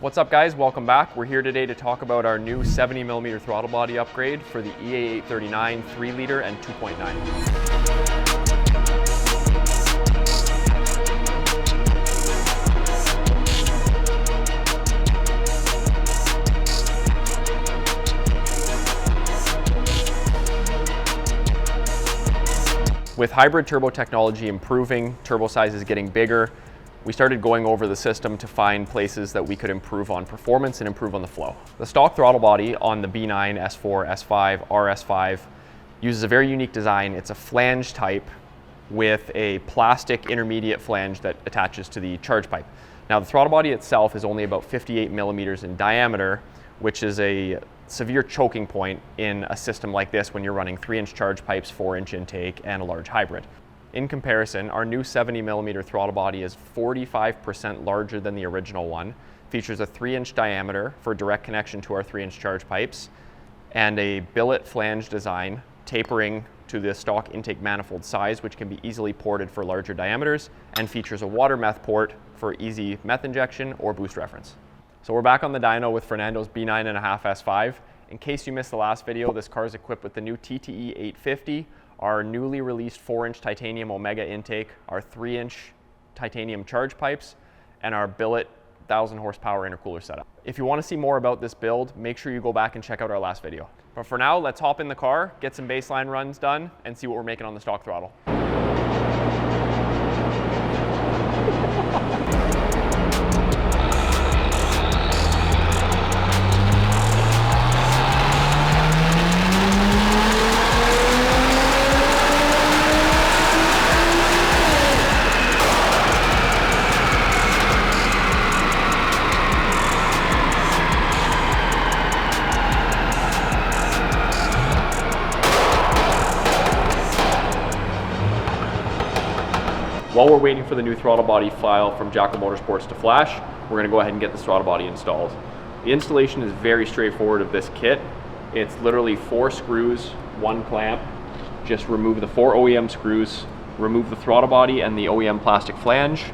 What's up guys, welcome back. We're here today to talk about our new 70mm throttle body upgrade for the EA839 3-liter and 2.9. With hybrid turbo technology improving, turbo sizes getting bigger, we started going over the system to find places that we could improve on performance and improve on the flow. The stock throttle body on the B9, S4, S5, RS5 uses a very unique design. It's a flange type with a plastic intermediate flange that attaches to the charge pipe. Now the throttle body itself is only about 58mm in diameter, which is a severe choking point in a system like this when you're running 3-inch charge pipes, 4-inch intake, and a large hybrid. In comparison, our new 70mm throttle body is 45% larger than the original one, features a 3-inch diameter for direct connection to our 3-inch charge pipes, and a billet flange design tapering to the stock intake manifold size, which can be easily ported for larger diameters, and features a water meth port for easy meth injection or boost reference. So we're back on the dyno with Fernando's B9.5 S5. In case you missed the last video, this car is equipped with the new TTE850, our newly released 4-inch titanium Omega intake, our 3-inch titanium charge pipes, and our billet 1000 horsepower intercooler setup. If you want to see more about this build, make sure you go back and check out our last video. But for now, let's hop in the car, get some baseline runs done, and see what we're making on the stock throttle. While we're waiting for the new throttle body file from Jackal Motorsports to flash, we're going to go ahead and get this throttle body installed. The installation is very straightforward of this kit. It's literally 4 screws, 1 clamp. Just remove the 4 OEM screws, remove the throttle body and the OEM plastic flange,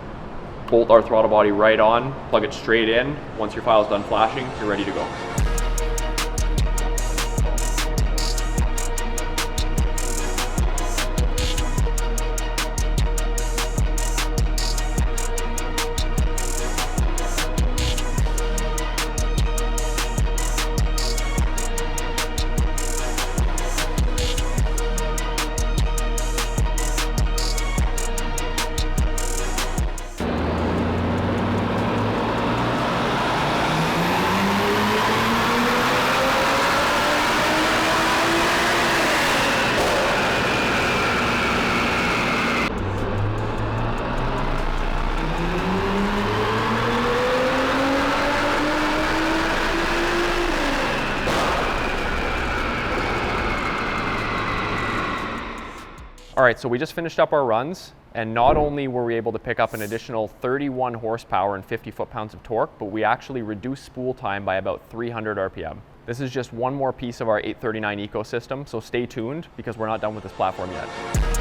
bolt our throttle body right on, plug it straight in. Once your file is done flashing, you're ready to go. All right, so we just finished up our runs, and not only were we able to pick up an additional 31 horsepower and 50 foot-pounds of torque, but we actually reduced spool time by about 300 RPM. This is just one more piece of our 839 ecosystem, so stay tuned because we're not done with this platform yet.